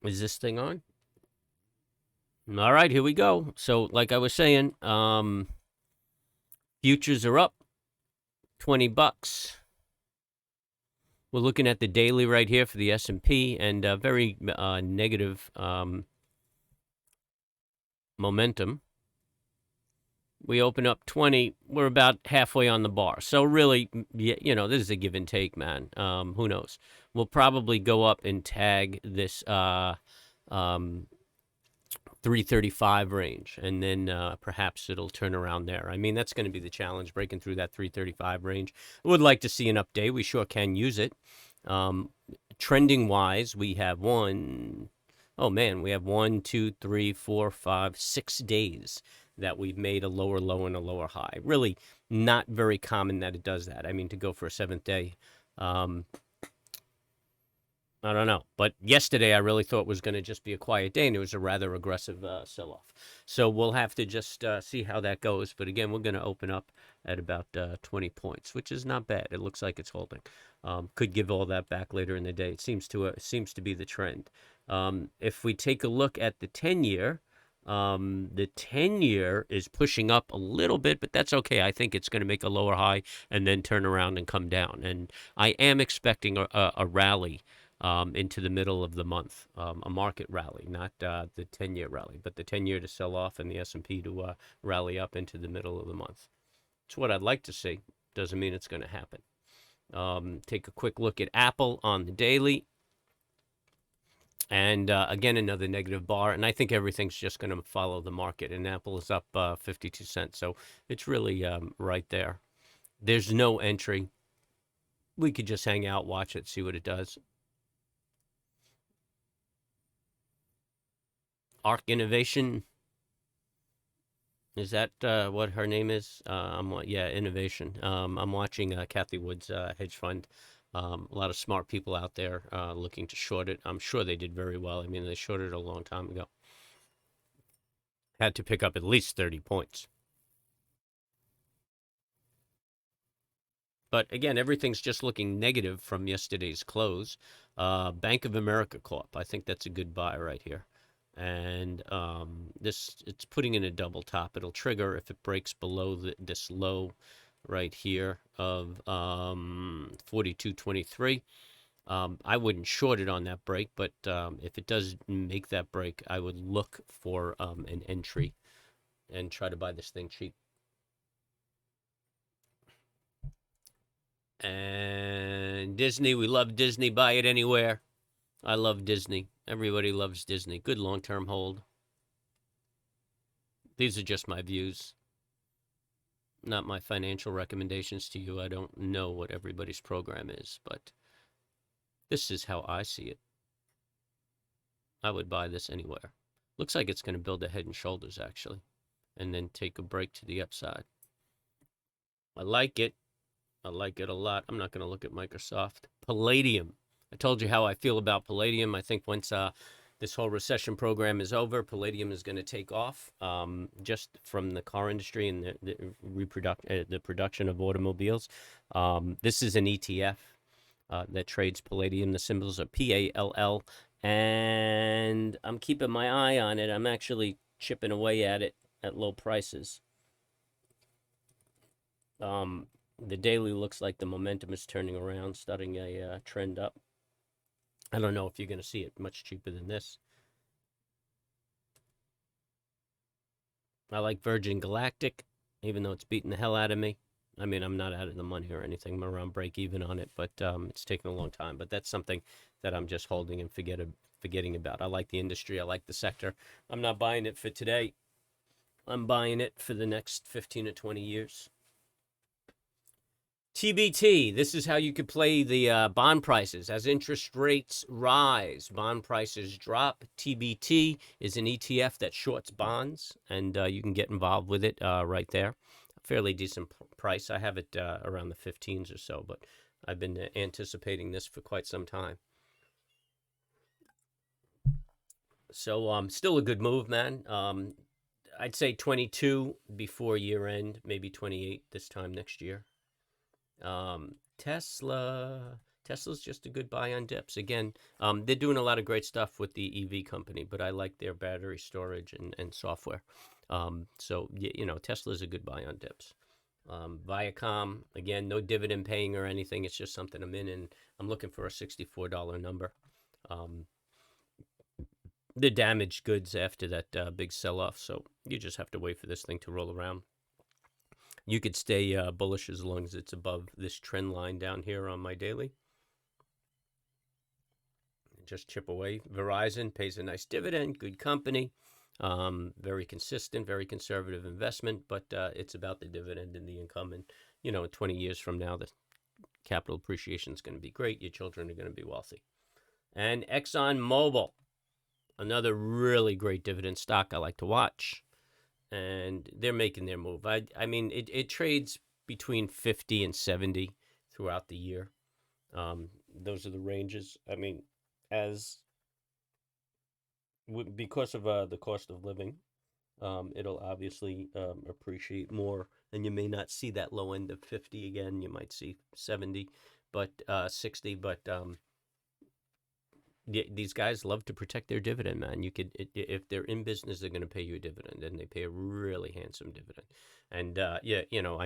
Is this thing on? All right, here we go. So, like I was saying, futures are up $20. We're looking at the daily right here for the S&P, and very negative momentum. We open up 20. We're about halfway on the bar. So really, you know, this is a give and take, man. Who knows? We'll probably go up and tag this 335 range, and then perhaps it'll turn around there. I mean, that's going to be the challenge, breaking through that 335 range. I would like to see an update. We sure can use it. Trending wise, we have we have 1, 2, 3, 4, 5, 6 days that we've made a lower low and a lower high. Really not very common that it does that. I mean, to go for a 7th day, I don't know. But yesterday, I really thought was going to just be a quiet day, and it was a rather aggressive sell-off. So we'll have to just see how that goes. But again, we're going to open up at about 20 points, which is not bad. It looks like it's holding. Could give all that back later in the day. It seems to be the trend. If we take a look at the 10-year, the 10-year is pushing up a little bit, but that's okay. I think it's going to make a lower high and then turn around and come down. And I am expecting a rally into the middle of the month, a market rally, not the 10-year rally, but the 10-year to sell off and the S&P to rally up into the middle of the month. It's what I'd like to see. Doesn't mean it's going to happen. Take a quick look at Apple on the daily. And again, another negative bar. And I think everything's just going to follow the market. And Apple is up 52 cents. So it's really right there. There's no entry. We could just hang out, watch it, see what it does. Arc Innovation. Is that what her name is? Innovation. I'm watching Kathy Wood's hedge fund. A lot of smart people out there looking to short it. I'm sure they did very well. I mean, they shorted it a long time ago. Had to pick up at least 30 points. But again, everything's just looking negative from yesterday's close. Bank of America Corp. I think that's a good buy right here. And it's putting in a double top. It'll trigger if it breaks below this low right here of 42.23. I wouldn't short it on that break, but if it does make that break, I would look for an entry and try to buy this thing cheap. And Disney, we love Disney. Buy it anywhere. I love Disney. Everybody loves Disney. Good long-term hold. These are just my views, not my financial recommendations to you. I don't know what everybody's program is, but this is how I see it. I would buy this anywhere. Looks like it's going to build a head and shoulders, actually, and then take a break to the upside. I like it. I like it a lot. I'm not going to look at Microsoft. Palladium. I told you how I feel about Palladium. I think once this whole recession program is over, Palladium is going to take off just from the car industry and the production of automobiles. This is an ETF that trades Palladium. The symbols are PALL. And I'm keeping my eye on it. I'm actually chipping away at it at low prices. The daily looks like the momentum is turning around, starting a trend up. I don't know if you're going to see it much cheaper than this. I like Virgin Galactic, even though it's beating the hell out of me. I mean, I'm not out of the money or anything. I'm around break even on it, but it's taken a long time. But that's something that I'm just holding and forgetting about. I like the industry. I like the sector. I'm not buying it for today. I'm buying it for the next 15 to 20 years. TBT, this is how you could play the bond prices. As interest rates rise, bond prices drop. TBT is an ETF that shorts bonds, and you can get involved with it right there. Fairly decent price. I have it around the 15s or so, but I've been anticipating this for quite some time. So still a good move, man. I'd say 22 before year end, maybe 28 this time next year. Tesla Tesla's just a good buy on dips. Again, they're doing a lot of great stuff with the EV company, but I like their battery storage and software. So, Tesla's a good buy on dips. Viacom, again, no dividend paying or anything. It's just something I'm in, and I'm looking for a $64 number. The damaged goods after that big sell-off, so you just have to wait for this thing to roll around. You could stay bullish as long as it's above this trend line down here on my daily. Just chip away. Verizon pays a nice dividend, good company, very consistent, very conservative investment, but it's about the dividend and the income. And, 20 years from now, the capital appreciation is going to be great. Your children are going to be wealthy. And ExxonMobil, another really great dividend stock I like to watch. And they're making their move. I mean, it trades between 50 and 70 throughout the year. Those are the ranges. I mean, because of the cost of living, it'll obviously appreciate more, and you may not see that low end of 50 again. You might see 70, but 60. But these guys love to protect their dividend, man. If they're in business, they're going to pay you a dividend, and they pay a really handsome dividend. And I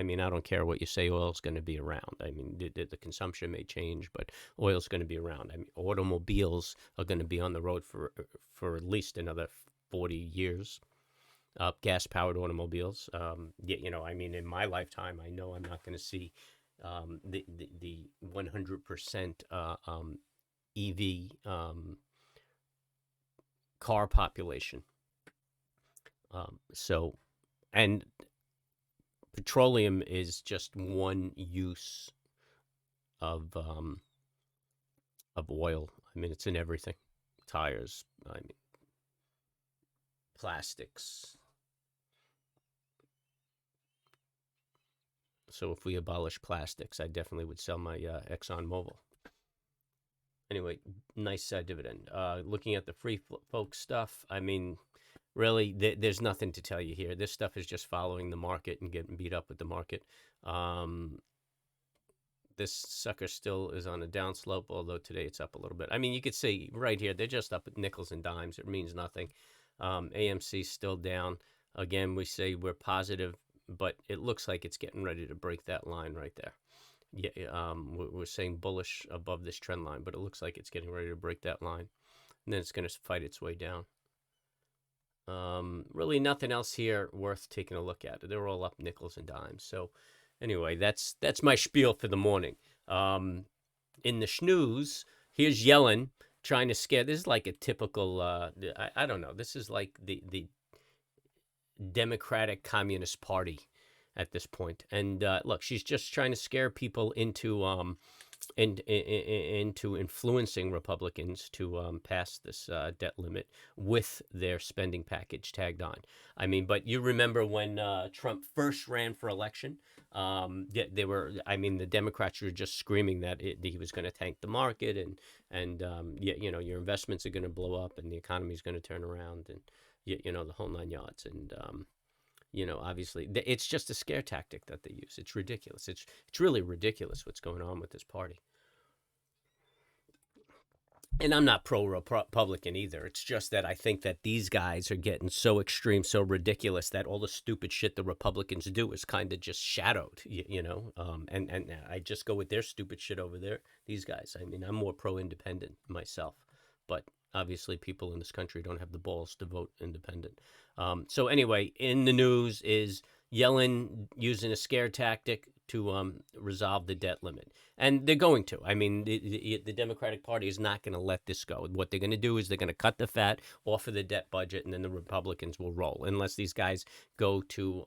mean, I don't care what you say. Oil's going to be around. I mean, the consumption may change, but oil's going to be around. I mean, automobiles are going to be on the road for at least another 40 years. Gas-powered automobiles. I mean, in my lifetime, I know I'm not going to see the 100% EV car population. And petroleum is just one use of oil. I mean, it's in everything. Tires, I mean, plastics. So if we abolish plastics, I definitely would sell my ExxonMobil. Anyway, nice dividend. Looking at the free folk stuff, I mean, really, there's nothing to tell you here. This stuff is just following the market and getting beat up with the market. This sucker still is on a downslope, although today it's up a little bit. I mean, you could see right here, they're just up at nickels and dimes. It means nothing. AMC still down. Again, we say we're positive, but it looks like it's getting ready to break that line right there. Yeah, we're saying bullish above this trend line, but it looks like it's getting ready to break that line, and then it's going to fight its way down. Really nothing else here worth taking a look at. They're all up nickels and dimes. So anyway, that's my spiel for the morning. In the snooze, here's Yellen trying to scare. This is like a typical, I don't know. This is like the Democratic Communist Party at this point. And look, she's just trying to scare people into influencing Republicans to pass this debt limit with their spending package tagged on. I mean, but you remember when Trump first ran for election, the Democrats were just screaming that he was going to tank the market and your investments are going to blow up and the economy is going to turn around and the whole nine yards. And obviously, it's just a scare tactic that they use. It's ridiculous. It's really ridiculous what's going on with this party. And I'm not pro-Republican either. It's just that I think that these guys are getting so extreme, so ridiculous that all the stupid shit the Republicans do is kind of just shadowed, and I just go with their stupid shit over there. These guys, I mean, I'm more pro-independent myself, but obviously people in this country don't have the balls to vote independent. So anyway, in the news is Yellen using a scare tactic to resolve the debt limit. And they're going to. I mean, the Democratic Party is not going to let this go. What they're going to do is they're going to cut the fat off of the debt budget, and then the Republicans will roll, unless these guys go to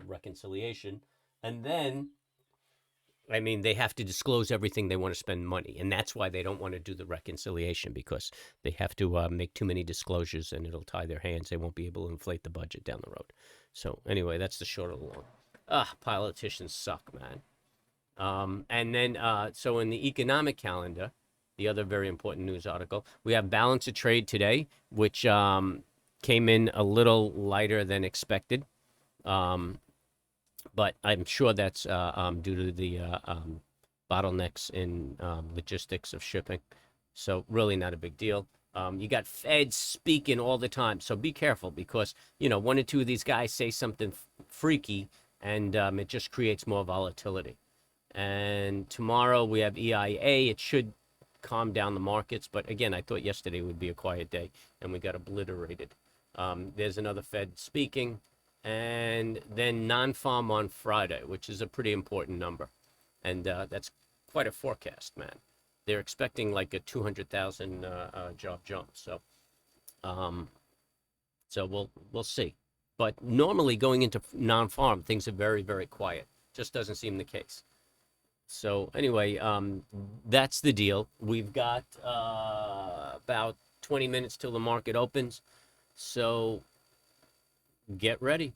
reconciliation. And then, I mean, they have to disclose everything they want to spend money. And that's why they don't want to do the reconciliation, because they have to make too many disclosures, and it'll tie their hands. They won't be able to inflate the budget down the road. So anyway, that's the short of the long. Politicians suck, man. And then, so in the economic calendar, the other very important news article, we have balance of trade today, which came in a little lighter than expected. But I'm sure that's due to the bottlenecks in logistics of shipping. So really not a big deal. You got Feds speaking all the time, so be careful because one or two of these guys say something freaky, and it just creates more volatility. And tomorrow we have EIA. It should calm down the markets, but again, I thought yesterday would be a quiet day, and we got obliterated. There's another Fed speaking, and then non-farm on Friday, which is a pretty important number, and that's quite a forecast, man. They're expecting like a 200,000 job jump. Um, so we'll see. But normally going into non-farm, things are very, very quiet. Just doesn't seem the case. So anyway, that's the deal. We've got about 20 minutes till the market opens. So get ready.